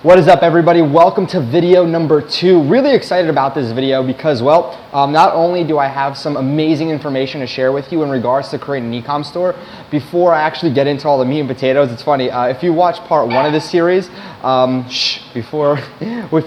What is up, everybody? Welcome to video number 2. Really excited about this video because, well, not only do I have some amazing information to share with you in regards to creating an e-com store, before I actually get into all the meat and potatoes, it's funny, if you watch part 1 of this series, if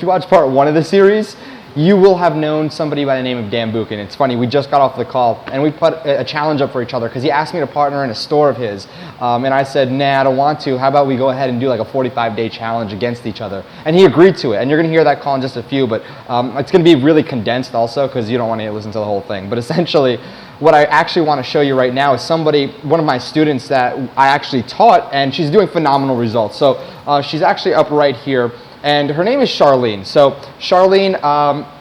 you watch part 1 of the series, you will have known somebody by the name of Dan Buchan. It's funny, we just got off the call and we put a challenge up for each other because he asked me to partner in a store of his. And I said, nah, I don't want to. How about we go ahead and do like a 45-day challenge against each other? And he agreed to it. And you're going to hear that call in just a few, but it's going to be really condensed also because you don't want to listen to the whole thing. But essentially, what I actually want to show you right now is one of my students that I actually taught, and she's doing phenomenal results. So she's actually up right here. And her name is Charlene. So Charlene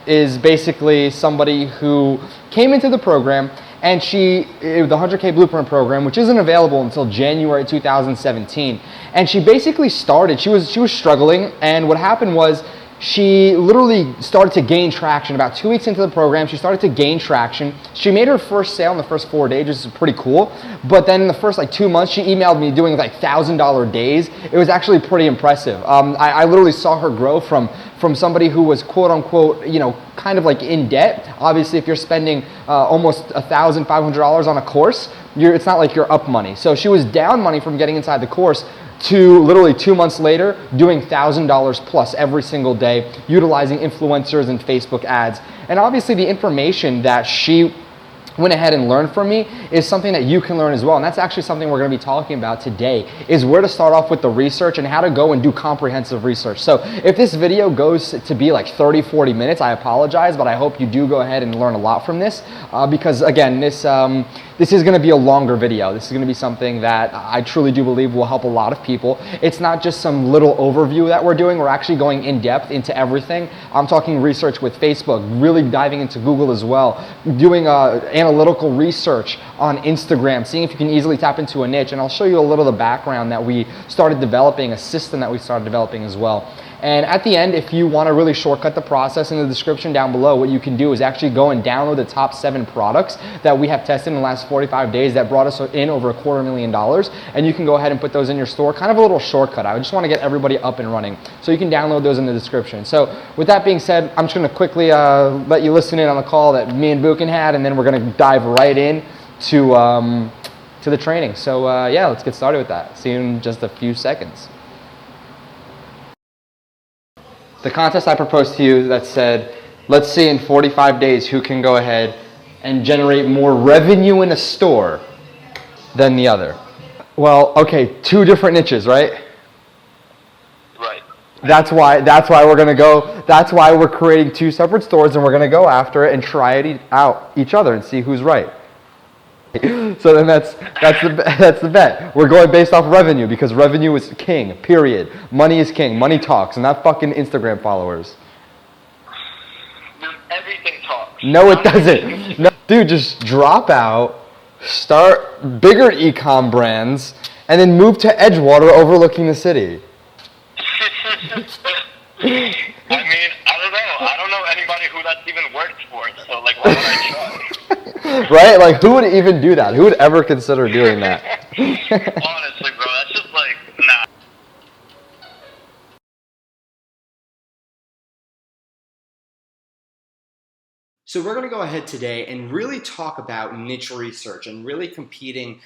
is basically somebody who came into the program, and the 100K Blueprint program, which isn't available until January 2017. And she basically started, she was struggling, and what happened was she literally started to gain traction. About 2 weeks into the program, she started to gain traction. She made her first sale in the first 4 days, which is pretty cool. But then in the first 2 months, she emailed me doing like $1,000 days. It was actually pretty impressive. I literally saw her grow from somebody who was quote unquote, kind of like in debt. Obviously, if you're spending almost $1,500 on a course, it's not like you're up money. So she was down money from getting inside the course to literally 2 months later doing $1,000 plus every single day, utilizing influencers and Facebook ads. And obviously the information that she went ahead and learned from me is something that you can learn as well. And that's actually something we're going to be talking about today, is where to start off with the research and how to go and do comprehensive research. So if this video goes to be like 30, 40 minutes, I apologize, but I hope you do go ahead and learn a lot from this because again, this is going to be a longer video. This is going to be something that I truly do believe will help a lot of people. It's not just some little overview that we're doing. We're actually going in depth into everything. I'm talking research with Facebook, really diving into Google as well, doing analytical research on Instagram, seeing if you can easily tap into a niche. And I'll show you a little of the background that we started developing, a system that we started developing as well. And at the end, if you want to really shortcut the process, in the description down below, what you can do is actually go and download the top 7 products that we have tested in the last 45 days that brought us in over $250,000. And you can go ahead and put those in your store. Kind of a little shortcut. I just want to get everybody up and running. So you can download those in the description. So with that being said, I'm just going to quickly let you listen in on the call that me and Buchan had, and then we're going to dive right in to the training. So yeah, let's get started with that. See you in just a few seconds. The contest I proposed to you that said, let's see in 45 days who can go ahead and generate more revenue in a store than the other. Well, okay, 2 different niches, right? Right. That's why we're gonna go. That's why we're creating 2 separate stores, and we're gonna go after it and try it out each other and see who's right. So then that's the bet. We're going based off revenue because revenue is king, period. Money is king. Money talks, not fucking Instagram followers. Everything talks. No, it doesn't. No, dude, just drop out, start bigger e-com brands, and then move to Edgewater overlooking the city. I mean, I don't know anybody who that's even worked for, so like, why would I try? Right? Like, who would even do that? Who would ever consider doing that? Honestly, bro, that's just like, nah. So we're going to go ahead today and really talk about niche research and really competing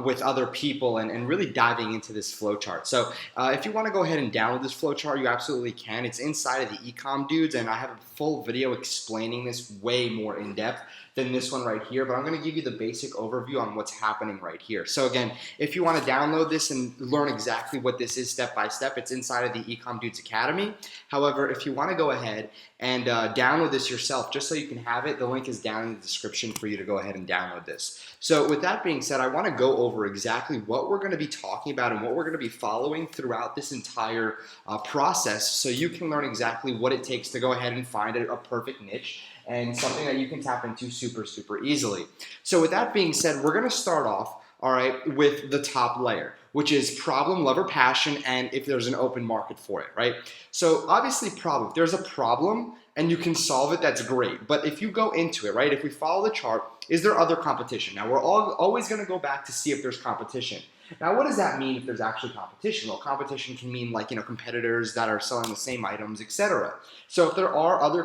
with other people and really diving into this flowchart. So if you want to go ahead and download this flowchart, you absolutely can. It's inside of the Ecom Dudes, and I have a full video explaining this way more in depth than this one right here, but I'm going to give you the basic overview on what's happening right here. So again, if you want to download this and learn exactly what this is step by step, it's inside of the Ecom Dudes Academy. However, if you want to go ahead and download this yourself, just so you can have it, the link is down in the description for you to go ahead and download this. So with that being said, I want to go over exactly what we're going to be talking about and what we're going to be following throughout this entire process, so you can learn exactly what it takes to go ahead and find a perfect niche and something that you can tap into super, super easily. So with that being said, we're going to start off, all right, with the top layer, which is problem, love, or passion, and if there's an open market for it, right? So obviously problem, if there's a problem and you can solve it, that's great. But if you go into it, right, if we follow the chart, is there other competition? Now we're always going to go back to see if there's competition. Now, what does that mean if there's actually competition? Well, competition can mean like, competitors that are selling the same items, etc. So if there are other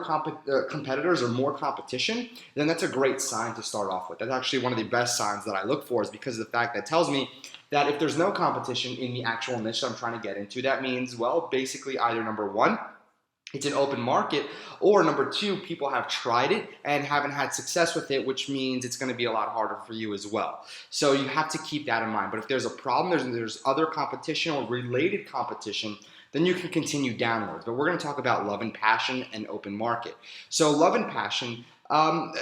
competitors or more competition, then that's a great sign to start off with. That's actually one of the best signs that I look for, is because of the fact that tells me that if there's no competition in the actual niche that I'm trying to get into, that means, well, basically either number one, it's an open market, or number two, people have tried it and haven't had success with it, which means it's going to be a lot harder for you as well. So you have to keep that in mind. But if there's a problem, there's other competition or related competition, then you can continue downwards. But we're going to talk about love and passion and open market. So love and passion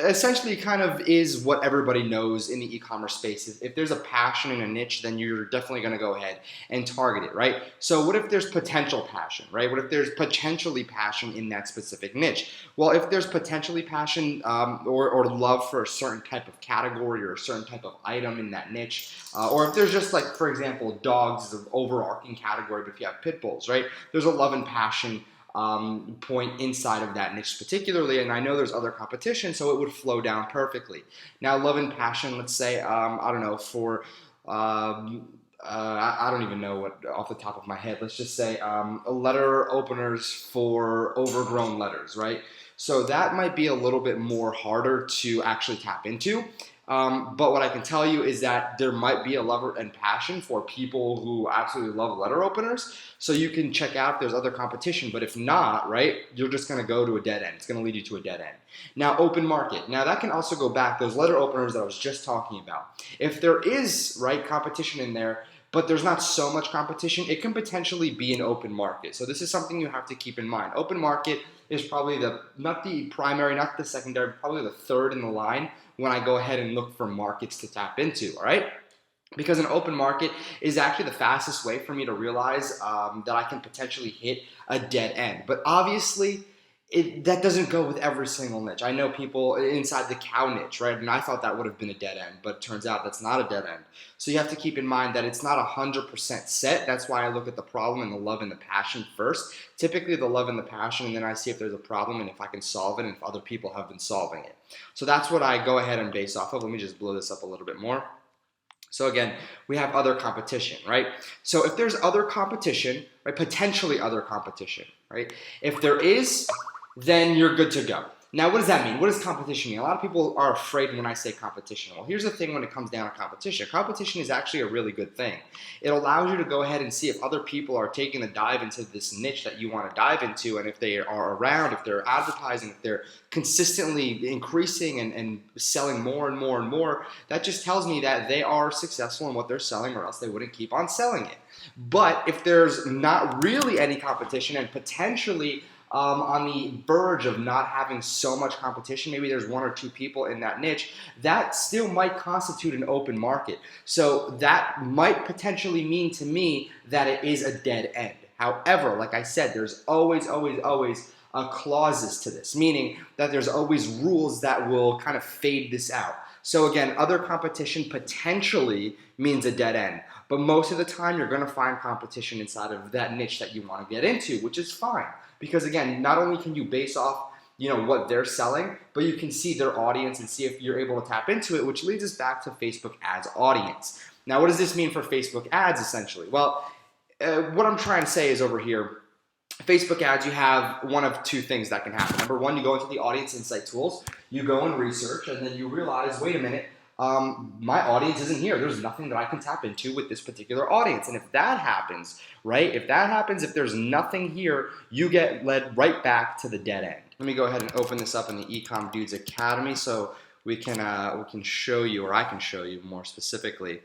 essentially kind of is what everybody knows in the e-commerce space. If there's a passion in a niche, then you're definitely going to go ahead and target it, right? So what if there's potential passion, right? What if there's potentially passion in that specific niche? Well, if there's potentially passion or love for a certain type of category or a certain type of item in that niche, or if there's just like, for example, dogs is an overarching category, but if you have pit bulls, right? There's a love and passion point inside of that niche particularly, and I know there's other competition, so it would flow down perfectly. Now, love and passion, let's say, I don't know, for, I don't even know what off the top of my head, let's just say letter openers for overgrown letters, right? So that might be a little bit more harder to actually tap into. But what I can tell you is that there might be a love and passion for people who absolutely love letter openers. So you can check out if there's other competition. But if not, right, you're just going to go to a dead end. It's going to lead you to a dead end. Now, open market. Now, that can also go back, those letter openers that I was just talking about. If there is, right, competition in there, but there's not so much competition, it can potentially be an open market. So this is something you have to keep in mind. Open market is probably not the primary, not the secondary, probably the third in the line when I go ahead and look for markets to tap into, all right? Because an open market is actually the fastest way for me to realize that I can potentially hit a dead end. But obviously, that doesn't go with every single niche. I know people inside the cow niche, right? And I thought that would have been a dead end, but it turns out that's not a dead end. So you have to keep in mind that it's not 100% set. That's why I look at the problem and the love and the passion first. Typically the love and the passion, and then I see if there's a problem and if I can solve it and if other people have been solving it. So that's what I go ahead and base off of. Let me just blow this up a little bit more. So again, we have other competition, right? So if there's other competition, right, potentially other competition, right? If there is, then you're good to go. Now, what does that mean? What does competition mean? A lot of people are afraid when I say competition. Well, here's the thing when it comes down to competition. Competition is actually a really good thing. It allows you to go ahead and see if other people are taking the dive into this niche that you want to dive into, and if they are around, if they're advertising, if they're consistently increasing and selling more and more and more, that just tells me that they are successful in what they're selling, or else they wouldn't keep on selling it. But if there's not really any competition and potentially on the verge of not having so much competition, maybe there's one or two people in that niche, that still might constitute an open market. So that might potentially mean to me that it is a dead end. However, like I said, there's always clauses to this, meaning that there's always rules that will kind of fade this out. So again, other competition potentially means a dead end. But most of the time, you're going to find competition inside of that niche that you want to get into, which is fine. Because again, not only can you base off, what they're selling, but you can see their audience and see if you're able to tap into it, which leads us back to Facebook ads audience. Now, what does this mean for Facebook ads, essentially? Well, what I'm trying to say is over here, Facebook ads, you have one of two things that can happen. Number one, you go into the audience insight tools, you go and research, and then you realize, wait a minute, my audience isn't here. There's nothing that I can tap into with this particular audience. And if that happens, right, if there's nothing here, you get led right back to the dead end. Let me go ahead and open this up in the Ecom Dudes Academy so we can show you, or I can show you more specifically,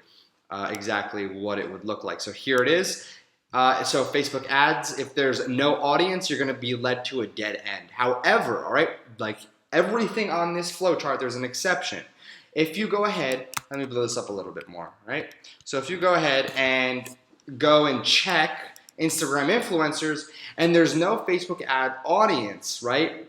exactly what it would look like. So here it is. So Facebook ads, if there's no audience, you're going to be led to a dead end. However, all right, like everything on this flow chart, there's an exception. If you go ahead, let me blow this up a little bit more, right? So if you go ahead and go and check Instagram influencers and there's no Facebook ad audience, right?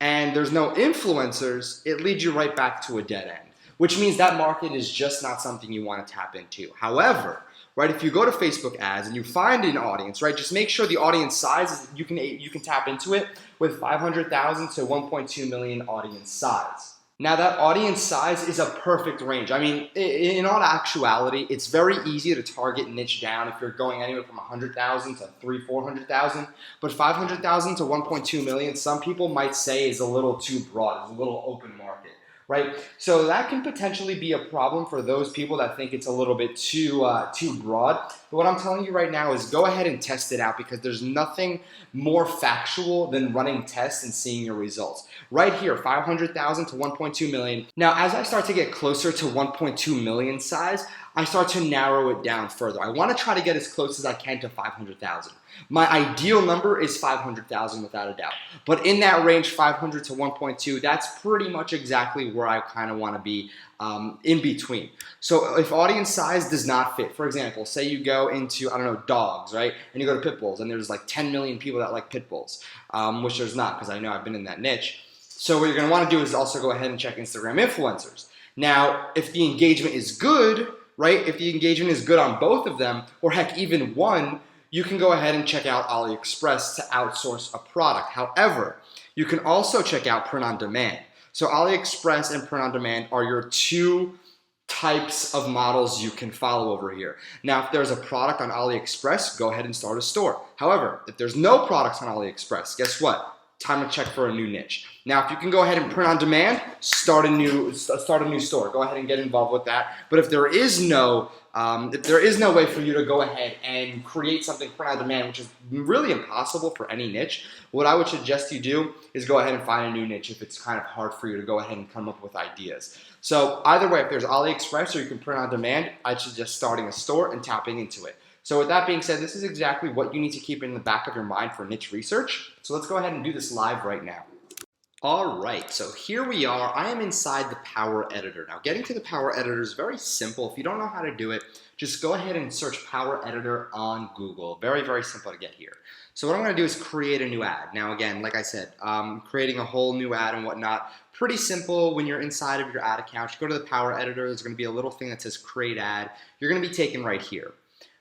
And there's no influencers, it leads you right back to a dead end, which means that market is just not something you want to tap into. However, right, if you go to Facebook ads and you find an audience, right, just make sure the audience size is, you can tap into it with 500,000 to 1.2 million audience size. Now that audience size is a perfect range. I mean, in all actuality, it's very easy to target niche down if you're going anywhere from 100,000 to 400,000. But 500,000 to 1.2 million, some people might say is a little too broad, it's a little open market, right? So that can potentially be a problem for those people that think it's a little bit too broad. But what I'm telling you right now is go ahead and test it out, because there's nothing more factual than running tests and seeing your results. Right here, 500,000 to 1.2 million. Now, as I start to get closer to 1.2 million size, I start to narrow it down further. I want to try to get as close as I can to 500,000. My ideal number is 500,000 without a doubt. But in that range, 500 to 1.2, that's pretty much exactly where I kind of want to be in between. So if audience size does not fit, for example, say you go into, I don't know, dogs, right? And you go to pit bulls, and there's like 10 million people that like pit bulls, which there's not, because I know I've been in that niche. So what you're going to want to do is also go ahead and check Instagram influencers. Now, if the engagement is good, right? If the engagement is good on both of them, or heck, even one, you can go ahead and check out AliExpress to outsource a product. However, you can also check out print on demand. So AliExpress and print on demand are your two types of models you can follow over here. Now, if there's a product on AliExpress, go ahead and start a store. However, if there's no products on AliExpress, guess what? Time to check for a new niche. Now, if you can go ahead and print on demand, start a new store. Go ahead and get involved with that. But if there is no way for you to go ahead and create something print on demand, which is really impossible for any niche, what I would suggest you do is go ahead and find a new niche if it's kind of hard for you to go ahead and come up with ideas. So either way, if there's AliExpress or you can print on demand, I'd suggest starting a store and tapping into it. So with that being said, this is exactly what you need to keep in the back of your mind for niche research. So let's go ahead and do this live right now. All right, so here we are. I am inside the Power Editor. Now, getting to the Power Editor is very simple. If you don't know how to do it, just go ahead and search Power Editor on Google. Very, very simple to get here. So what I'm going to do is create a new ad. Now, again, like I said, creating a whole new ad and whatnot, pretty simple. When you're inside of your ad account, you go to the Power Editor. There's going to be a little thing that says Create Ad. You're going to be taken right here.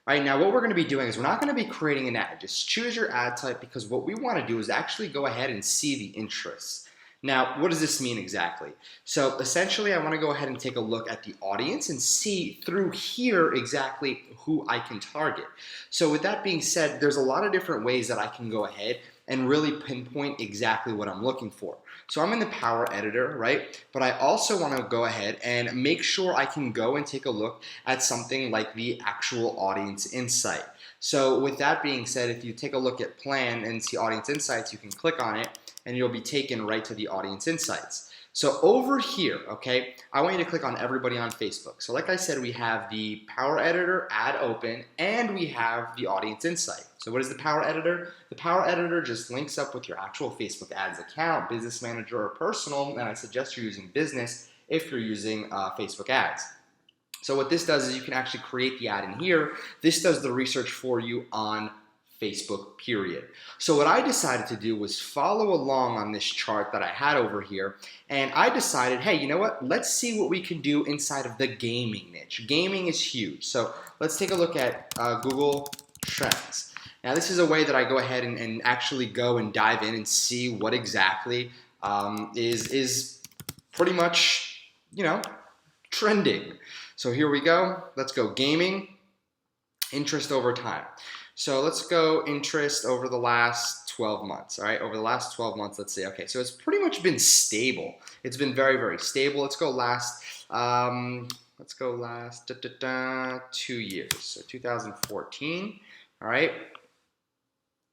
All right, now what we're going to be doing is we're not going to be creating an ad. Just choose your ad type, because what we want to do is actually go ahead and see the interests. Now, what does this mean exactly? So essentially, I want to go ahead and take a look at the audience and see through here exactly who I can target. So with that being said, there's a lot of different ways that I can go ahead and really pinpoint exactly what I'm looking for. So I'm in the Power Editor, right? But I also want to go ahead and make sure I can go and take a look at something like the actual audience insight. So with that being said, if you take a look at Plan and see Audience Insights, you can click on it and you'll be taken right to the Audience Insights. So over here, okay, I want you to click on everybody on Facebook. So like I said, we have the Power Editor ad open, and we have the Audience Insight. So what is the Power Editor? The Power Editor just links up with your actual Facebook ads account, Business Manager or personal, and I suggest you're using business if you're using Facebook ads. So what this does is you can actually create the ad in here. This does the research for you on Facebook, period. So what I decided to do was follow along on this chart that I had over here, and I decided, hey, you know what? Let's see what we can do inside of the gaming niche. Gaming is huge. So let's take a look at Google Trends. Now this is a way that I go ahead and actually go and dive in and see what exactly is pretty much, trending. So here we go. Let's go gaming, interest over time. So let's go interest over the last 12 months, all right? Over the last 12 months, let's see. Okay, so it's pretty much been stable. It's been very, very stable. Let's go last 2 years, so 2014, all right?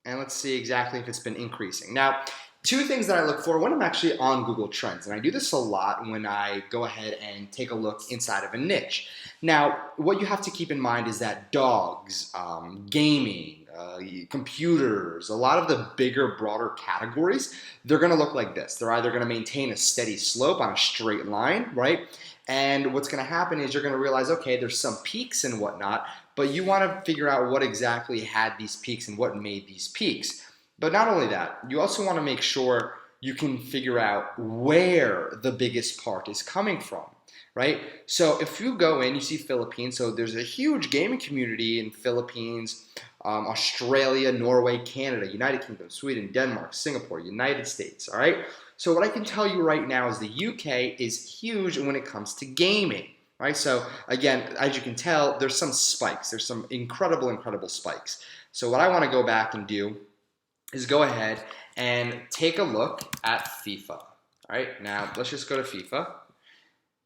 And let's see exactly if it's been increasing. Now, two things that I look for when I'm actually on Google Trends, and I do this a lot when I go ahead and take a look inside of a niche. Now, what you have to keep in mind is that dogs, gaming, computers, a lot of the bigger, broader categories, they're going to look like this. They're either going to maintain a steady slope on a straight line, right? And what's going to happen is you're going to realize, okay, there's some peaks and whatnot, but you want to figure out what exactly had these peaks and what made these peaks. But not only that, you also want to make sure you can figure out where the biggest part is coming from, right? So if you go in, you see Philippines, so there's a huge gaming community in Philippines, Australia, Norway, Canada, United Kingdom, Sweden, Denmark, Singapore, United States, all right? So what I can tell you right now is the UK is huge when it comes to gaming. Right, so again, as you can tell, there's some spikes. There's some incredible spikes. So what I want to go back and do is go ahead and take a look at FIFA. All right, now let's just go to FIFA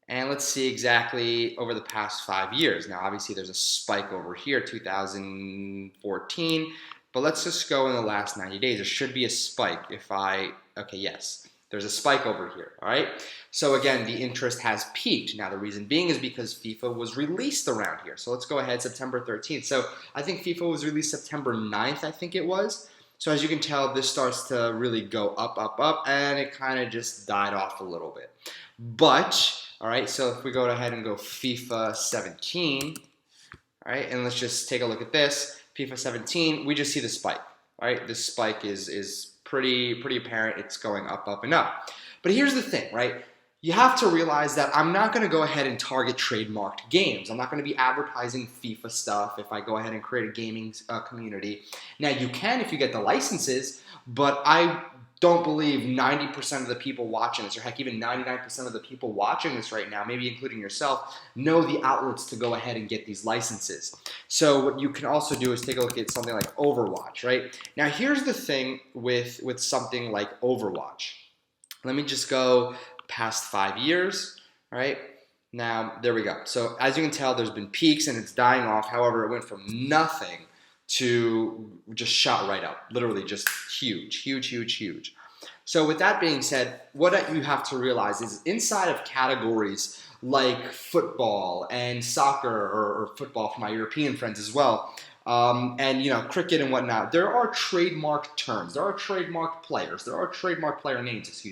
and let's see exactly over the past 5 years. Now, obviously, there's a spike over here, 2014, but let's just go in the last 90 days. There should be a spike okay, yes. There's a spike over here, all right? So again, the interest has peaked. Now, the reason being is because FIFA was released around here. So let's go ahead, September 13th. So I think FIFA was released September 9th, I think it was. So as you can tell, this starts to really go up, and it kind of just died off a little bit. But, all right, so if we go ahead and go FIFA 17, all right, and let's just take a look at this. FIFA 17, we just see the spike, all right? This spike is pretty apparent. It's going up, and up. But here's the thing, right? You have to realize that I'm not going to go ahead and target trademarked games. I'm not going to be advertising FIFA stuff if I go ahead and create a gaming community. Now, you can if you get the licenses, but I don't believe 90% of the people watching this, or heck, even 99% of the people watching this right now, maybe including yourself, know the outlets to go ahead and get these licenses. So what you can also do is take a look at something like Overwatch, right? Now, here's the thing with something like Overwatch. Let me just go past 5 years, all right? Now, there we go. So as you can tell, there's been peaks and it's dying off. However, it went from nothing to just shot right up. Literally just huge. So with that being said, what you have to realize is inside of categories like football and soccer, or football for my European friends as well, and cricket and whatnot, there are trademark terms, there are trademark players, there are trademark player names,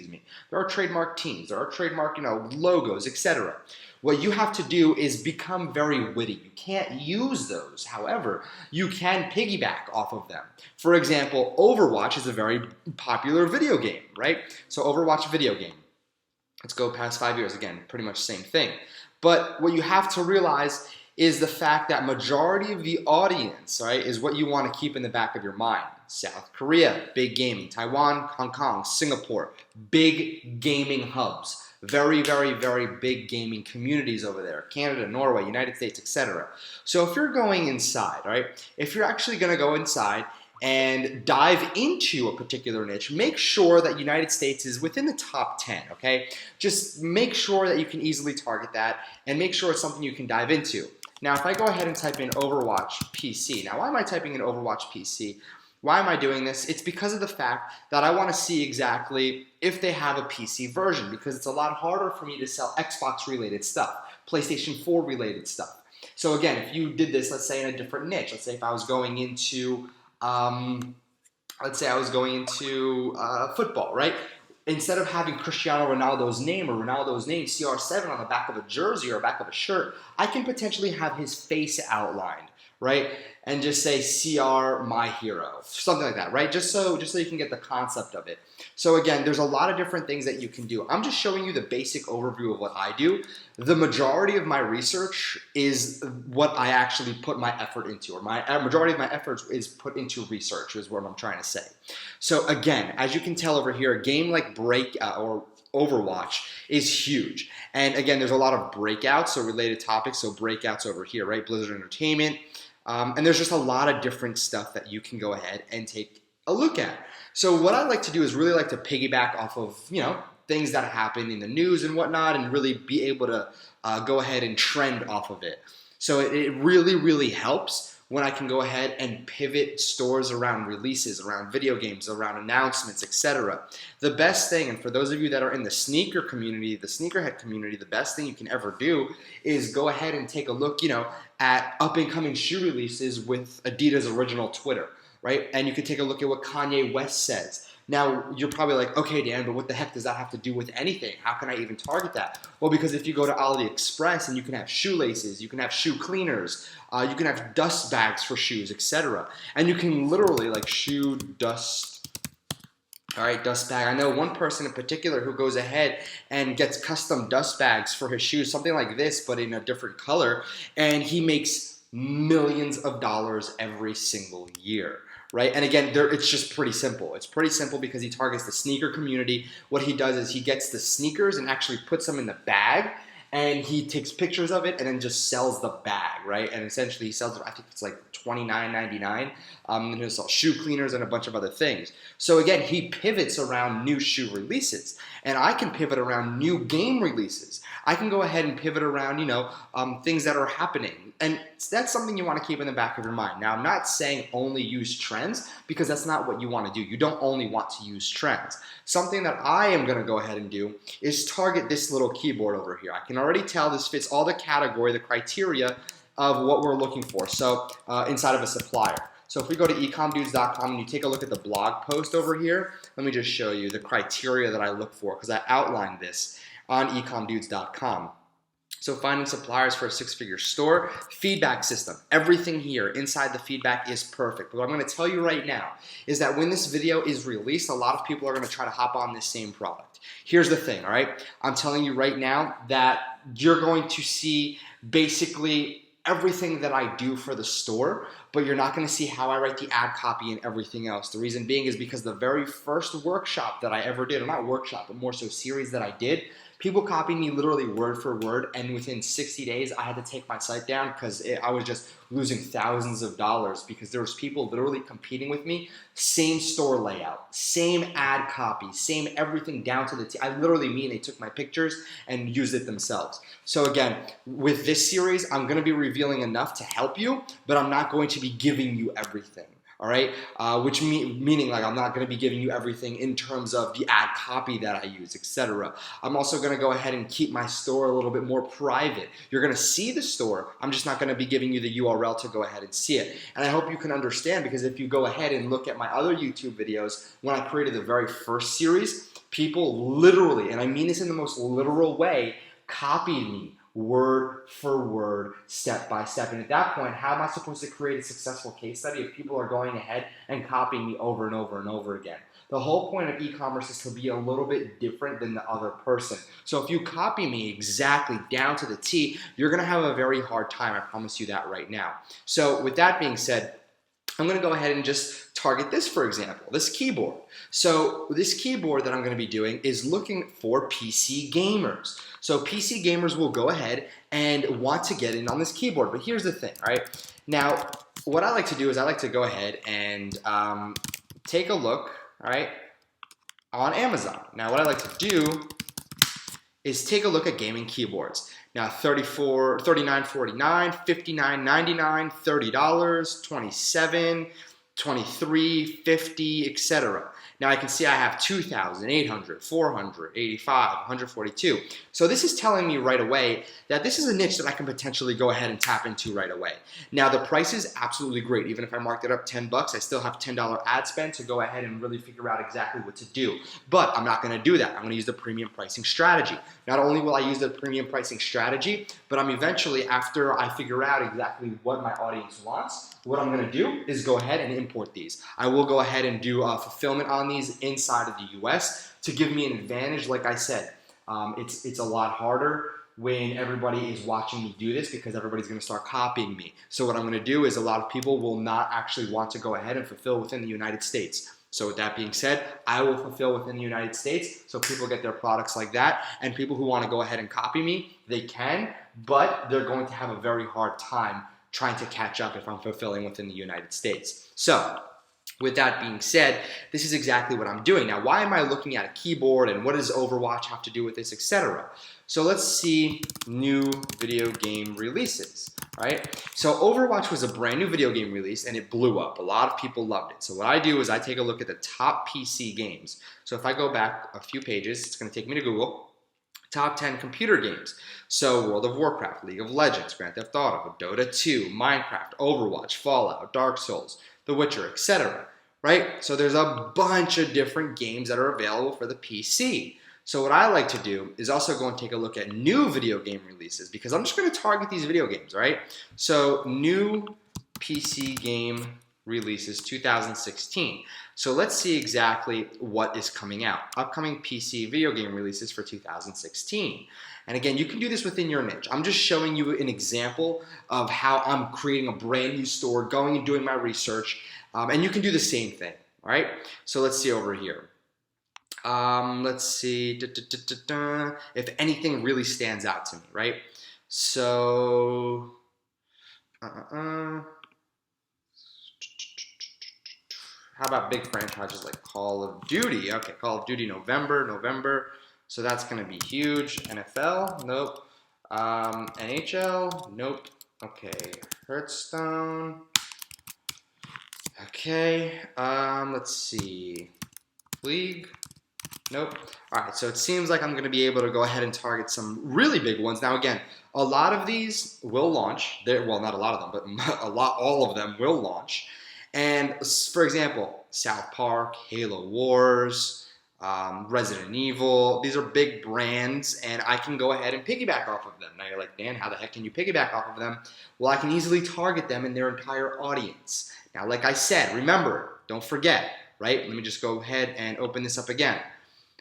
there are trademark teams, there are trademark logos, etc. What you have to do is become very witty. You can't use those. However, you can piggyback off of them. For example, Overwatch is a very popular video game, right? So Overwatch video game. Let's go past 5 years. Again, pretty much same thing. But what you have to realize is the fact that majority of the audience, right, is what you want to keep in the back of your mind. South Korea, big gaming. Taiwan, Hong Kong, Singapore, big gaming hubs. Very big gaming communities over there. Canada, Norway, United States, etc. So if you're going inside, right, if you're actually going to go inside and dive into a particular niche, make sure that United States is within the top 10, okay? Just make sure that you can easily target that and make sure it's something you can dive into. Now, if I go ahead and type in Overwatch PC, now why am I typing in Overwatch PC? Why am I doing this? It's because of the fact that I want to see exactly if they have a PC version, because it's a lot harder for me to sell Xbox related stuff, PlayStation 4 related stuff. So again, if you did this, let's say in a different niche, let's say if I was going into, football, right? Instead of having Cristiano Ronaldo's name or Ronaldo's name, CR7 on the back of a jersey or back of a shirt, I can potentially have his face outlined, right? And just say CR my hero, something like that, right? Just so you can get the concept of it. So again, there's a lot of different things that you can do. I'm just showing you the basic overview of what I do. The majority of my research is what I actually put my effort into, or majority of my efforts is put into research, is what I'm trying to say. So again, as you can tell over here, a game like Overwatch is huge. And again, there's a lot of breakouts, so related topics, so breakouts over here, right? Blizzard Entertainment. And there's just a lot of different stuff that you can go ahead and take a look at. So what I like to do is really like to piggyback off of, things that happen in the news and whatnot, and really be able to go ahead and trend off of it. So it really helps when I can go ahead and pivot stores around releases, around video games, around announcements, etc. The best thing, and for those of you that are in the sneaker community, the sneakerhead community, the best thing you can ever do is go ahead and take a look, at up-and-coming shoe releases with Adidas' original Twitter, right? And you can take a look at what Kanye West says. Now, you're probably like, okay, Dan, but what the heck does that have to do with anything? How can I even target that? Well, because if you go to AliExpress and you can have shoelaces, you can have shoe cleaners, you can have dust bags for shoes, etc. And you can literally shoe dust. All right, dust bag. I know one person in particular who goes ahead and gets custom dust bags for his shoes, something like this, but in a different color, and he makes millions of dollars every single year, right? And again, it's just pretty simple. It's pretty simple because he targets the sneaker community. What he does is he gets the sneakers and actually puts them in the bag, and he takes pictures of it and then just sells the bag, right? And essentially he sells it, I think it's like $29.99. And he'll sell shoe cleaners and a bunch of other things. So again, he pivots around new shoe releases, and I can pivot around new game releases. I can go ahead and pivot around, things that are happening. And that's something you want to keep in the back of your mind. Now, I'm not saying only use trends, because that's not what you want to do. You don't only want to use trends. Something that I am going to go ahead and do is target this little keyboard over here. I can already tell this fits all the category, the criteria of what we're looking for. So inside of a supplier. So if we go to ecomdudes.com and you take a look at the blog post over here, let me just show you the criteria that I look for, because I outlined this on ecomdudes.com. So finding suppliers for a six-figure store, feedback system, everything here inside the feedback is perfect. But what I'm going to tell you right now is that when this video is released, a lot of people are going to try to hop on this same product. Here's the thing, all right? I'm telling you right now that you're going to see basically everything that I do for the store, but you're not going to see how I write the ad copy and everything else. The reason being is because the very first workshop that I ever did, or not workshop, but more so series that I did, people copied me literally word for word, and within 60 days, I had to take my site down because I was just losing thousands of dollars because there was people literally competing with me, same store layout, same ad copy, same everything down to the T. I literally mean they took my pictures and used it themselves. So again, with this series, I'm going to be revealing enough to help you, but I'm not going to be giving you everything. All right, meaning like I'm not going to be giving you everything in terms of the ad copy that I use, etc. I'm also going to go ahead and keep my store a little bit more private. You're going to see the store. I'm just not going to be giving you the URL to go ahead and see it. And I hope you can understand, because if you go ahead and look at my other YouTube videos, when I created the very first series, people literally, and I mean this in the most literal way, copied me word for word, step by step. And at that point, how am I supposed to create a successful case study if people are going ahead and copying me over and over and over again? The whole point of e-commerce is to be a little bit different than the other person. So if you copy me exactly down to the T, you're going to have a very hard time. I promise you that right now. So with that being said, I'm going to go ahead and just target this, for example, this keyboard. So this keyboard that I'm going to be doing is looking for PC gamers. So PC gamers will go ahead and want to get in on this keyboard. But here's the thing, all right? Now, what I like to do is I like to go ahead and take a look, all right, on Amazon. Now, what I like to do is take a look at gaming keyboards. Now, $39.49, $59.99, $30, $27, $23, $50, etc. Now I can see I have 2,800, 400, 85, 142. So this is telling me right away that this is a niche that I can potentially go ahead and tap into right away. Now the price is absolutely great. Even if I marked it up $10, I still have $10 ad spend to go ahead and really figure out exactly what to do. But I'm not going to do that. I'm going to use the premium pricing strategy. Not only will I use the premium pricing strategy, but I'm eventually, after I figure out exactly what my audience wants, what I'm going to do is go ahead and import these. I will go ahead and do fulfillment on these inside of the US to give me an advantage. Like I said, it's a lot harder when everybody is watching me do this because everybody's going to start copying me. So what I'm going to do is a lot of people will not actually want to go ahead and fulfill within the United States. So with that being said, I will fulfill within the United States so people get their products like that. And people who want to go ahead and copy me, they can, but they're going to have a very hard time trying to catch up if I'm fulfilling within the United States. So with that being said, this is exactly what I'm doing. Now, why am I looking at a keyboard and what does Overwatch have to do with this, etc.? So let's see new video game releases, right? So Overwatch was a brand new video game release and it blew up. A lot of people loved it. So what I do is I take a look at the top PC games. So if I go back a few pages, it's going to take me to Google. Top 10 computer games. So World of Warcraft, League of Legends, Grand Theft Auto, Dota 2, Minecraft, Overwatch, Fallout, Dark Souls, The Witcher, etc. Right? So there's a bunch of different games that are available for the PC. So what I like to do is also go and take a look at new video game releases because I'm just going to target these video games, right? So new PC game releases 2016. So let's see exactly what is coming out. Upcoming PC video game releases for 2016. And again, you can do this within your niche. I'm just showing you an example of how I'm creating a brand new store, going and doing my research, And you can do the same thing, all right? So let's see over here. Let's see, if anything really stands out to me, right? So, how about big franchises like Call of Duty? Okay, Call of Duty November. So that's going to be huge. NFL? Nope. NHL? Nope. Okay, Hearthstone. Okay, let's see. League? Nope. All right, so it seems like I'm going to be able to go ahead and target some really big ones. Now, again, a lot of these will launch. Well, not a lot of them, but all of them will launch. And for example, South Park, Halo Wars, Resident Evil. These are big brands, and I can go ahead and piggyback off of them. Now you're like, Dan, how the heck can you piggyback off of them? Well, I can easily target them and their entire audience. Now, like I said, remember, don't forget, right? Let me just go ahead and open this up again.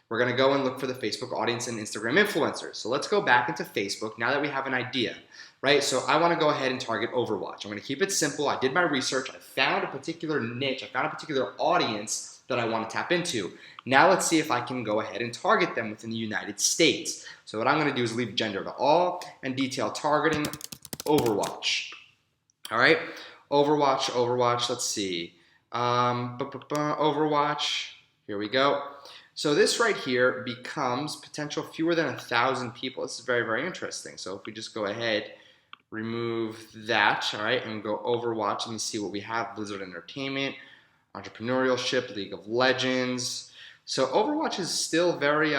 We're going to go and look for the Facebook audience and Instagram influencers. So let's go back into Facebook now that we have an idea, right? So I want to go ahead and target Overwatch. I'm going to keep it simple. I did my research. I found a particular niche. I found a particular audience that I want to tap into. Now let's see if I can go ahead and target them within the United States. So what I'm going to do is leave gender to all and detail targeting Overwatch. All right, Overwatch. Let's see. Overwatch. Here we go. So this right here becomes potential fewer than 1,000 people. This is very, very interesting. So if we just go ahead, remove that, all right, and go Overwatch, let me see what we have. Blizzard Entertainment, Entrepreneurship, League of Legends. So Overwatch is still very,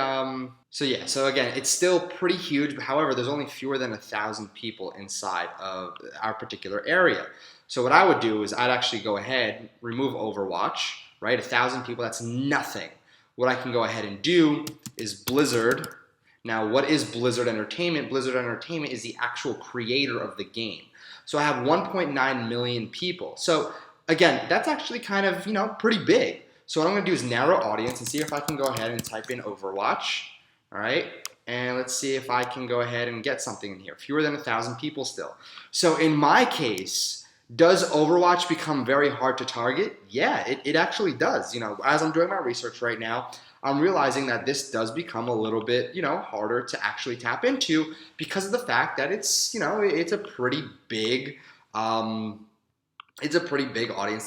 so again, it's still pretty huge. However, there's only fewer than 1,000 people inside of our particular area. So what I would do is I'd actually go ahead, remove Overwatch, right? 1,000 people, that's nothing. What I can go ahead and do is Blizzard. Now, what is Blizzard Entertainment? Blizzard Entertainment is the actual creator of the game. So I have 1.9 million people. So again, that's actually kind of, pretty big. So what I'm going to do is narrow audience and see if I can go ahead and type in Overwatch. All right. And let's see if I can go ahead and get something in here. Fewer than 1,000 people still. So in my case, does Overwatch become very hard to target? Yeah, it actually does. As I'm doing my research right now, I'm realizing that this does become a little bit, harder to actually tap into because of the fact that it's a pretty big audience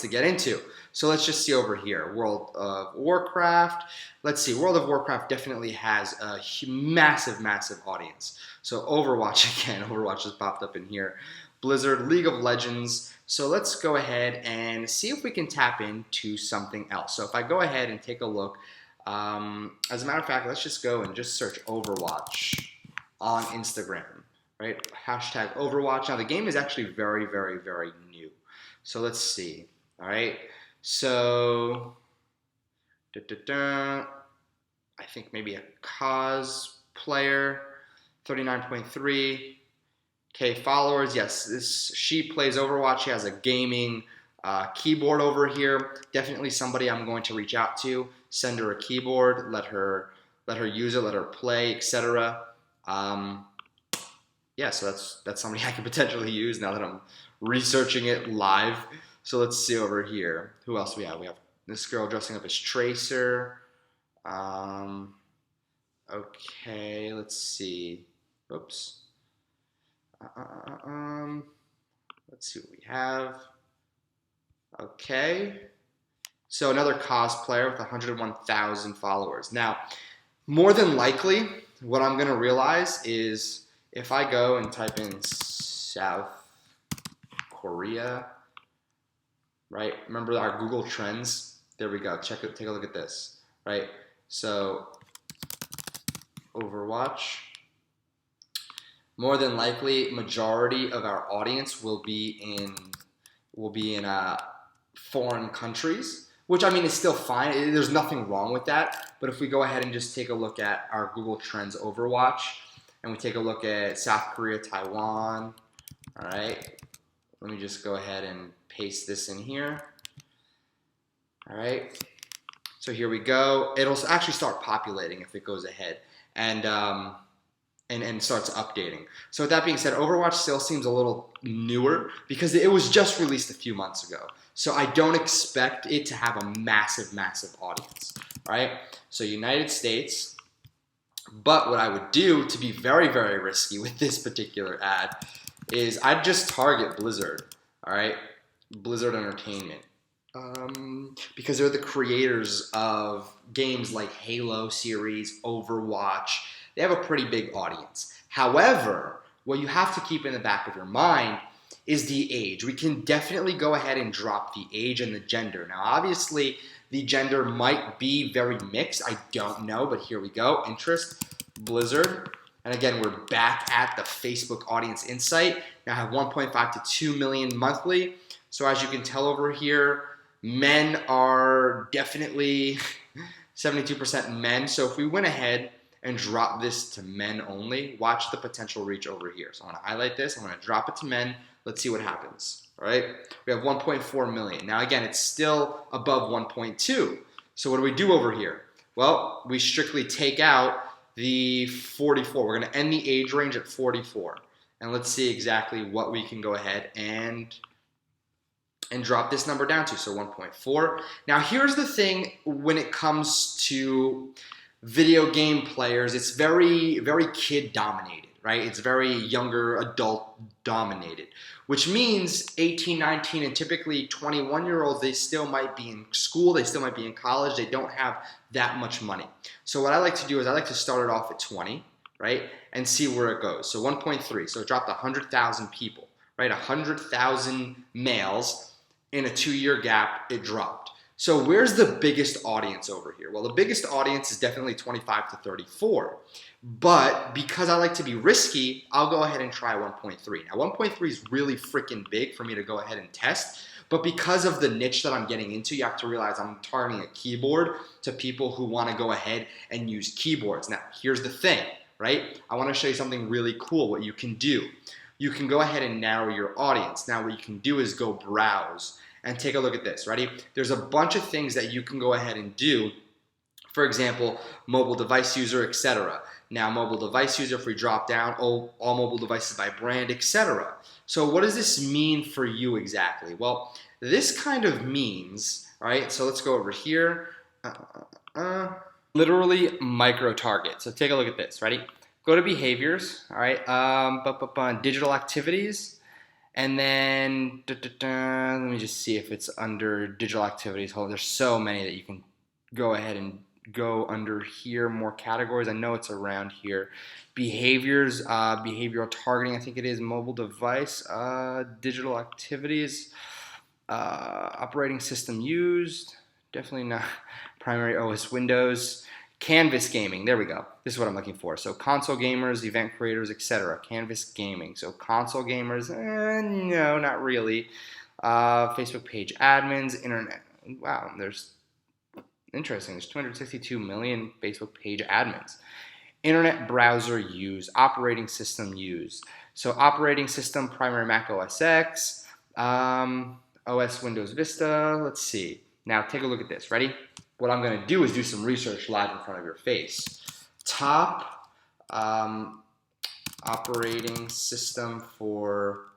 to get into. So let's just see over here, World of Warcraft. Let's see, World of Warcraft definitely has a massive audience. So Overwatch again, Overwatch just popped up in here. Blizzard, League of Legends. So let's go ahead and see if we can tap into something else. So if I go ahead and take a look, as a matter of fact, let's just go and just search Overwatch on Instagram, right? Hashtag Overwatch. Now the game is actually very, very, very new. So let's see, all right? So, I think maybe a cosplayer, 39.3. Okay, followers, yes, she plays Overwatch. She has a gaming keyboard over here. Definitely somebody I'm going to reach out to. Send her a keyboard, let her use it, let her play, etc. Yeah, so that's somebody I could potentially use now that I'm researching it live. So let's see over here. Who else do we have? We have this girl dressing up as Tracer. Okay, let's see. Oops. Let's see what we have. Okay. So another cosplayer with 101,000 followers. Now, more than likely, what I'm going to realize is if I go and type in South Korea, right? Remember our Google Trends? There we go. Take a look at this, right? So Overwatch. More than likely, majority of our audience will be in foreign countries, which I mean is still fine. There's nothing wrong with that. But if we go ahead and just take a look at our Google Trends Overwatch, and we take a look at South Korea, Taiwan, all right. Let me just go ahead and paste this in here. All right. So here we go. It'll actually start populating if it goes ahead and starts updating. So with that being said, Overwatch still seems a little newer because it was just released a few months ago. So I don't expect it to have a massive, massive audience, all right? So United States, but what I would do to be very, very risky with this particular ad is I'd just target Blizzard, all right? Blizzard Entertainment. Because they're the creators of games like Halo series, Overwatch. They have a pretty big audience. However, what you have to keep in the back of your mind is the age. We can definitely go ahead and drop the age and the gender. Now, obviously, the gender might be very mixed. I don't know, but here we go. Interest, Blizzard. And again, we're back at the Facebook audience insight. Now I have 1.5 to 2 million monthly. So as you can tell over here, men are definitely 72% men. So if we went ahead and drop this to men only, watch the potential reach over here. So I'm going to highlight this. I'm going to drop it to men. Let's see what happens. All right. We have 1.4 million. Now, again, it's still above 1.2. So what do we do over here? Well, we strictly take out the 44. We're going to end the age range at 44. And let's see exactly what we can go ahead and drop this number down to. So 1.4. Now, here's the thing when it comes to video game players, it's very, very kid dominated, right? It's very younger adult dominated, which means 18, 19, and typically 21-year-olds, they still might be in school, they still might be in college, they don't have that much money. So what I like to do is I like to start it off at 20, right? And see where it goes. So 1.3, so it dropped 100,000 people, right? 100,000 males in a 2-year gap, it dropped. So where's the biggest audience over here? Well, the biggest audience is definitely 25 to 34. But because I like to be risky, I'll go ahead and try 1.3. Now 1.3 is really freaking big for me to go ahead and test. But because of the niche that I'm getting into, you have to realize I'm targeting a keyboard to people who want to go ahead and use keyboards. Now, here's the thing, right? I want to show you something really cool, what you can do. You can go ahead and narrow your audience. Now, what you can do is go browse and take a look at this. Ready? There's a bunch of things that you can go ahead and do. For example, mobile device user, etc. Now, mobile device user, if we drop down, all mobile devices by brand, etc. So what does this mean for you exactly? Well, this kind of means, all right, so let's go over here. Literally micro-target. So take a look at this. Ready? Go to behaviors, all right, digital activities. And then, let me just see if it's under digital activities. Hold on, there's so many that you can go ahead and go under here, more categories. I know it's around here. Behaviors, behavioral targeting, I think it is mobile device, digital activities, operating system used, definitely not primary OS Windows. Canvas gaming, there we go. This is what I'm looking for. So console gamers, event creators, etc. Canvas gaming. So console gamers, no, not really. Facebook page admins, internet. Wow, there's interesting. There's 262 million Facebook page admins. Internet browser use, operating system use. So operating system, primary Mac OS X, OS Windows Vista. Let's see. Now take a look at this. Ready? What I'm going to do is do some research live in front of your face. Top operating system for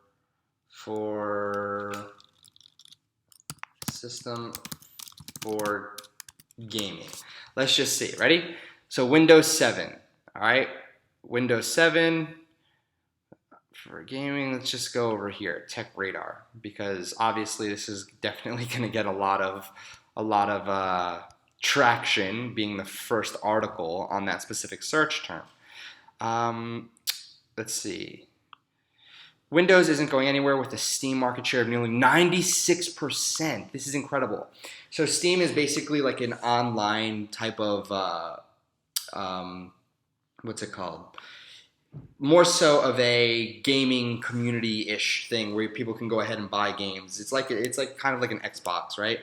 gaming. Let's just see. Ready? So Windows 7. All right. Windows 7 for gaming. Let's just go over here. Tech Radar, because obviously this is definitely going to get a lot of traction, being the first article on that specific search term. Let's see. Windows isn't going anywhere with a Steam market share of nearly 96%. This is incredible. So Steam is basically like an online type of, what's it called? More so of a gaming community-ish thing where people can go ahead and buy games. It's like kind of like an Xbox, right?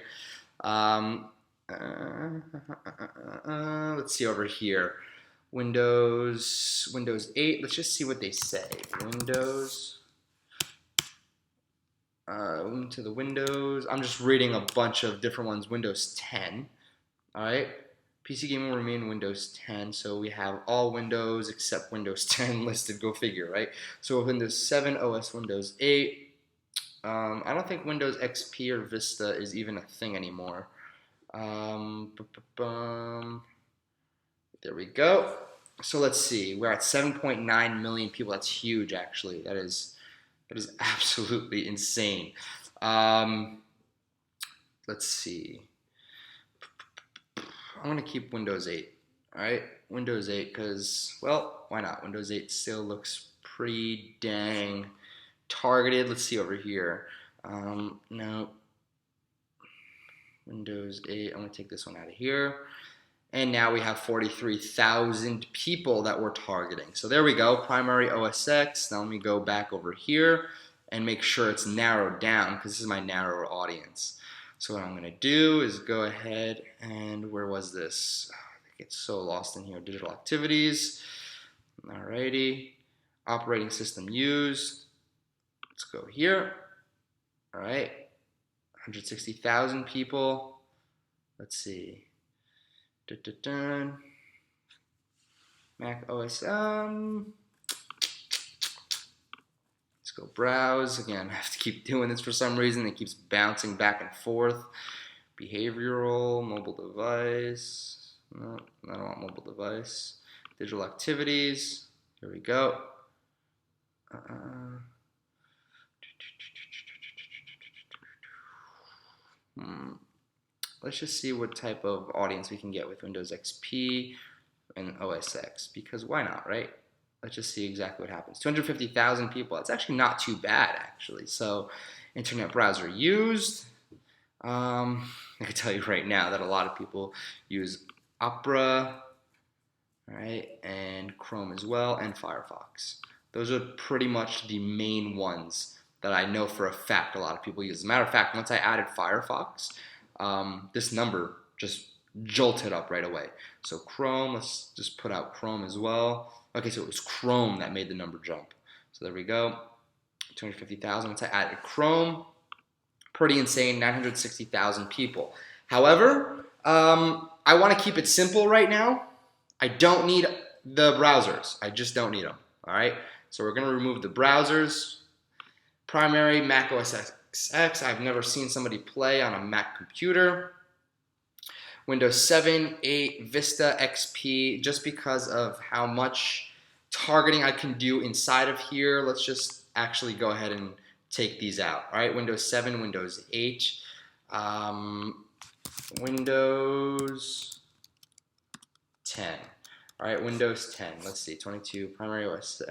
Let's see over here. Windows 8. Let's just see what they say. Windows. To the Windows. I'm just reading a bunch of different ones. Windows 10. All right. PC gaming will remain Windows 10. So we have all Windows except Windows 10 listed. Go figure, right? So Windows 7, OS Windows 8. I don't think Windows XP or Vista is even a thing anymore. There we go. So let's see. We're at 7.9 million people. That's huge, actually. That is absolutely insane. Let's see. I'm going to keep Windows 8. All right, Windows 8 because, well, why not? Windows 8 still looks pretty dang targeted. Let's see over here. No. Windows 8. I'm going to take this one out of here. And now we have 43,000 people that we're targeting. So there we go, primary OS X. Now let me go back over here and make sure it's narrowed down because this is my narrower audience. So what I'm going to do is go ahead and, where was this? I get so lost in here. Digital activities. Alrighty. Operating system used. Let's go here. All right. 160,000 people. Let's see. Mac OS. Let's go browse. Again, I have to keep doing this for some reason. It keeps bouncing back and forth. Behavioral, mobile device. No, I don't want mobile device. Digital activities. Here we go. Let's just see what type of audience we can get with Windows XP and OS X, because why not, right? Let's just see exactly what happens. 250,000 people. That's actually not too bad, actually. So, internet browser used. I can tell you right now that a lot of people use Opera, right, and Chrome as well, and Firefox. Those are pretty much the main ones that I know for a fact a lot of people use. As a matter of fact, once I added Firefox, this number just jolted up right away. So Chrome, let's just put out Chrome as well. Okay, so it was Chrome that made the number jump. So there we go, 250,000. Once I added Chrome, pretty insane, 960,000 people. However, I want to keep it simple right now. I don't need the browsers. I just don't need them, all right? So we're going to remove the browsers. Primary Mac OS X. I've never seen somebody play on a Mac computer. Windows 7, 8, Vista, XP, just because of how much targeting I can do inside of here. Let's just actually go ahead and take these out. All right, Windows 7, Windows 8, Windows 10. All right, Windows 10. Let's see, 22, primary OS,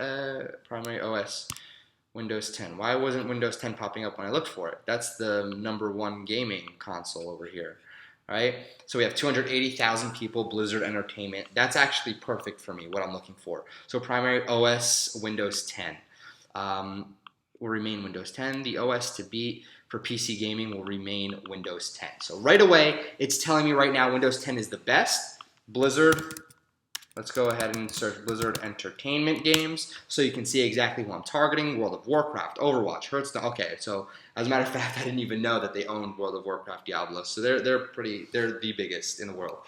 Windows 10. Why wasn't Windows 10 popping up when I looked for it? That's the #1 gaming console over here. All right, so we have 280,000 people, Blizzard Entertainment. That's actually perfect for me, what I'm looking for. So primary OS, Windows 10. Will remain Windows 10. The OS to beat for PC gaming will remain Windows 10. So right away, it's telling me right now Windows 10 is the best. Blizzard, let's go ahead and search Blizzard Entertainment games so you can see exactly who I'm targeting. World of Warcraft, Overwatch, Hearthstone. Okay, so as a matter of fact, I didn't even know that they owned World of Warcraft, Diablo. So they're the biggest in the world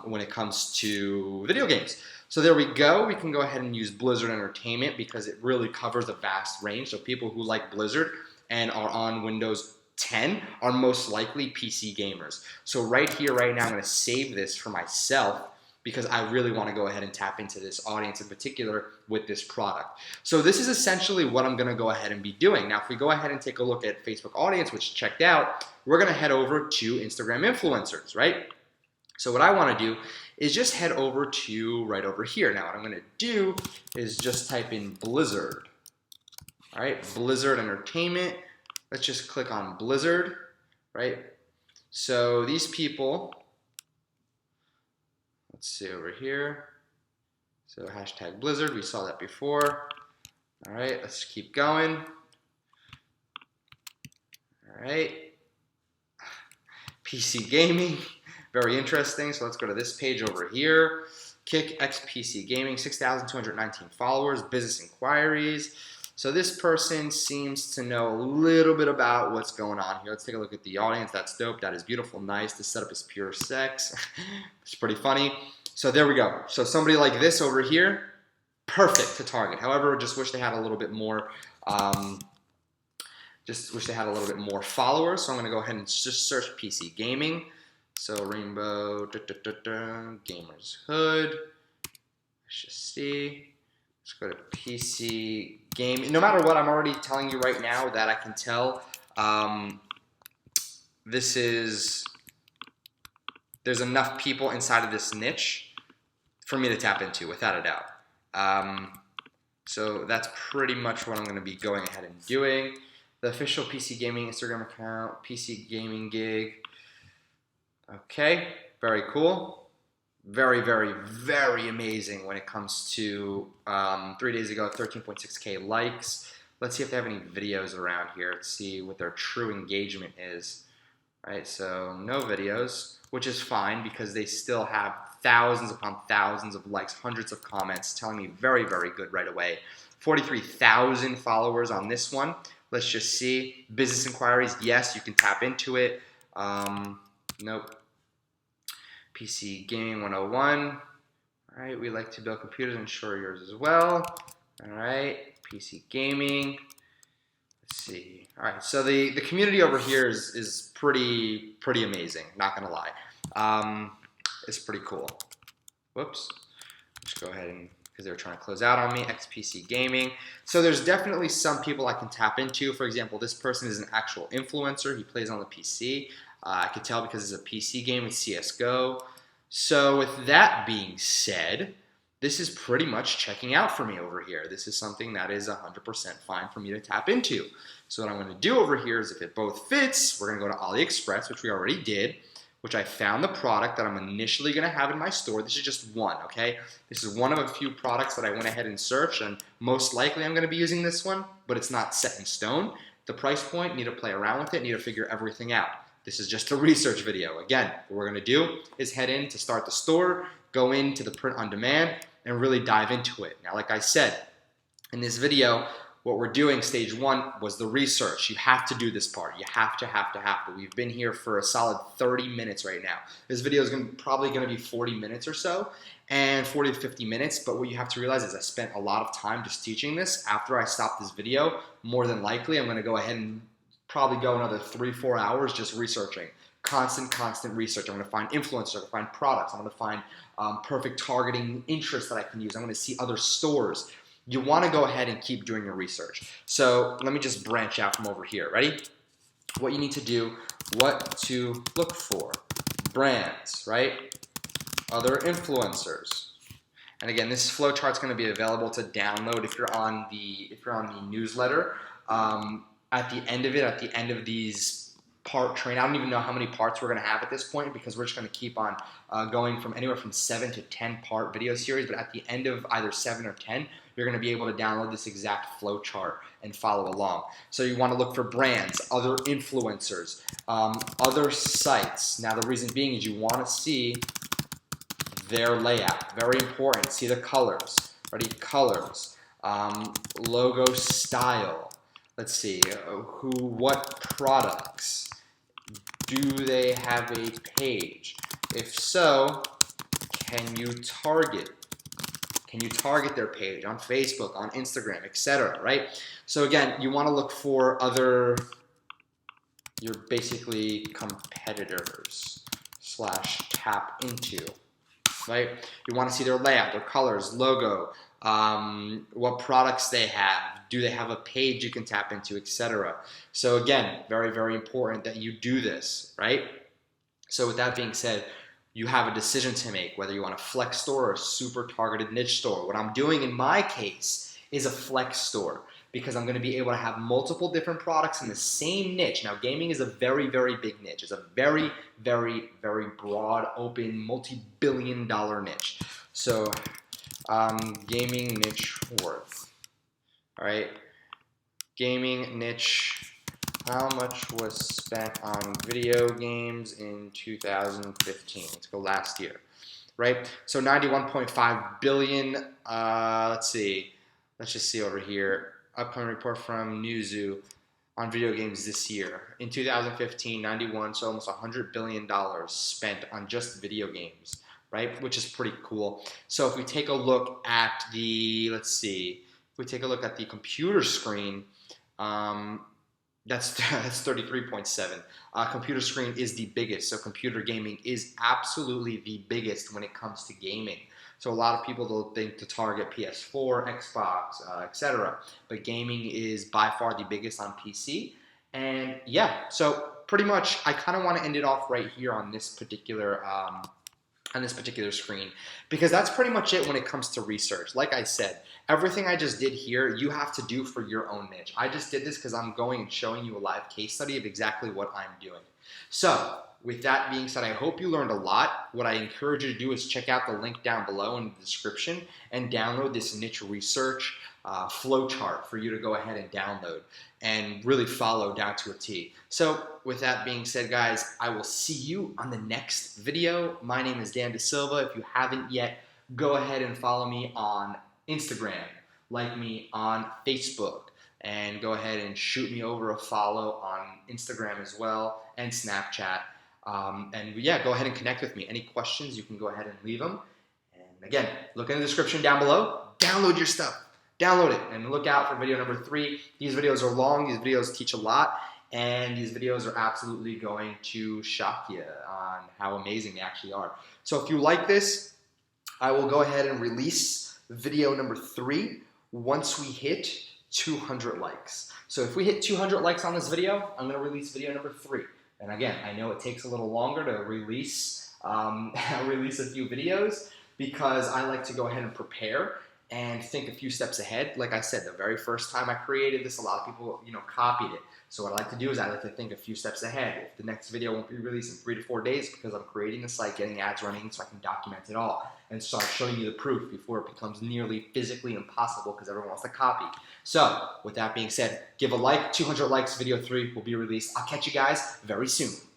when it comes to video games. So there we go. We can go ahead and use Blizzard Entertainment because it really covers a vast range. So people who like Blizzard and are on Windows 10 are most likely PC gamers. So right here, right now, I'm going to save this for myself because I really want to go ahead and tap into this audience in particular with this product. So this is essentially what I'm going to go ahead and be doing. Now, if we go ahead and take a look at Facebook audience, which checked out, we're going to head over to Instagram influencers, right? So what I want to do is just head over to right over here. Now, what I'm going to do is just type in Blizzard. All right, Blizzard Entertainment. Let's just click on Blizzard, right? So these people, let's see over here. So hashtag Blizzard, we saw that before. All right, let's keep going. All right, PC gaming, very interesting. So let's go to this page over here. Kick X PC gaming, 6,219 followers, business inquiries. So this person seems to know a little bit about what's going on here. Let's take a look at the audience. That's dope. That is beautiful. Nice. The setup is pure sex. It's pretty funny. So there we go. So somebody like this over here, perfect to target. However, just wish they had a little bit more Just wish they had a little bit more followers. So I'm going to go ahead and just search PC gaming. So Rainbow Gamers Hood. Let's just see. Let's go to PC gaming. No matter what, I'm already telling you right now that I can tell there's enough people inside of this niche for me to tap into, without a doubt. So that's pretty much what I'm going to be going ahead and doing. The official PC Gaming Instagram account, PC Gaming Gig. Okay, very cool. Very, very, very amazing when it comes to 3 days ago, 13.6K likes. Let's see if they have any videos around here. Let's see what their true engagement is. Right, so no videos, which is fine because they still have thousands upon thousands of likes, hundreds of comments, telling me very, very good right away. 43,000 followers on this one. Let's just see. Business inquiries, yes, you can tap into it. Nope. PC Gaming 101. All right, we like to build computers and sure yours as well. All right, PC Gaming. Let's see. All right, so the community over here is pretty amazing. Not gonna lie, it's pretty cool. Whoops. Just go ahead and because they were trying to close out on me. XPC Gaming. So there's definitely some people I can tap into. For example, this person is an actual influencer. He plays on the PC. I could tell because it's a PC game. It's CS:GO. So with that being said, this is pretty much checking out for me over here. This is something that is 100% fine for me to tap into. So what I'm going to do over here is if it both fits, we're going to go to AliExpress, which we already did, which I found the product that I'm initially going to have in my store. This is just one, okay? This is one of a few products that I went ahead and searched, and most likely I'm going to be using this one, but it's not set in stone. The price point, need to play around with it, need to figure everything out. This is just a research video. Again, what we're going to do is head in to start the store, go into the print on demand, and really dive into it. Now, like I said, in this video, what we're doing, stage one, was the research. You have to do this part. You have to. We've been here for a solid 30 minutes right now. This video is probably going to be 40 minutes or so, and 40 to 50 minutes, but what you have to realize is I spent a lot of time just teaching this. After I stop this video, more than likely, I'm going to go ahead and probably go another 3-4 hours just researching. Constant research. I'm going to find influencers, I'm going to find products, I'm going to find perfect targeting interests that I can use. I'm going to see other stores. You want to go ahead and keep doing your research. So let me just branch out from over here. Ready? What you need to do, what to look for. Brands, right? Other influencers. And again, this flowchart is going to be available to download if you're on the newsletter. At the end of these part train, I don't even know how many parts we're going to have at this point because we're just going to keep on going from anywhere from 7 to 10 part video series. But at the end of either 7 or 10, you're going to be able to download this exact flow chart and follow along. So you want to look for brands, other influencers, other sites. Now the reason being is you want to see their layout. Very important. See the colors. Ready? Colors. Logo style. Let's see. What products? Do they have a page? If so, can you target? Can you target their page on Facebook, on Instagram, etc., right? So again, you want to look for your basically competitors / tap into, right? You want to see their layout, their colors, logo, what products they have, do they have a page you can tap into, etc. So again, very, very important that you do this, right? So with that being said, you have a decision to make, whether you want a flex store or a super targeted niche store. What I'm doing in my case is a flex store because I'm going to be able to have multiple different products in the same niche. Now, gaming is a very, very big niche. It's a very, very, very broad, open, multi-billion-dollar niche. So, gaming niche worth. All right, gaming niche. How much was spent on video games in 2015? Let's go last year, right? So 91.5 billion. Let's see. Let's just see over here. Upcoming report from Newzoo on video games this year. In 2015, 91, so almost $100 billion spent on just video games, right? Which is pretty cool. So if we take a look at the, let's see, if we take a look at the computer screen, That's 33.7. Computer screen is the biggest, so computer gaming is absolutely the biggest when it comes to gaming. So a lot of people will think to target PS4, Xbox, etc. But gaming is by far the biggest on PC. And yeah, so pretty much I kind of want to end it off right here on this particular screen, because that's pretty much it when it comes to research. Like I said, everything I just did here, you have to do for your own niche. I just did this because I'm going and showing you a live case study of exactly what I'm doing. So with that being said, I hope you learned a lot. What I encourage you to do is check out the link down below in the description and download this niche research flowchart for you to go ahead and download and really follow down to a T. So with that being said, guys, I will see you on the next video. My name is Dan Dasilva. If you haven't yet, go ahead and follow me on Instagram, like me on Facebook, and go ahead and shoot me over a follow on Instagram as well and Snapchat. And yeah, go ahead and connect with me. Any questions, you can go ahead and leave them. And again, look in the description down below. Download your stuff. Download it and look out for video number 3. These videos are long. These videos teach a lot. And these videos are absolutely going to shock you on how amazing they actually are. So if you like this, I will go ahead and release video number 3 once we hit 200 likes. So if we hit 200 likes on this video, I'm going to release video number 3. And again, I know it takes a little longer to release release a few videos because I like to go ahead and prepare and think a few steps ahead. Like I said, the very first time I created this, a lot of people, copied it. So what I like to do is I like to think a few steps ahead. If the next video won't be released in 3 to 4 days because I'm creating the site, getting ads running, so I can document it all and start showing you the proof before it becomes nearly physically impossible because everyone wants to copy. So with that being said, give a like. 200 likes, video 3 will be released. I'll catch you guys very soon.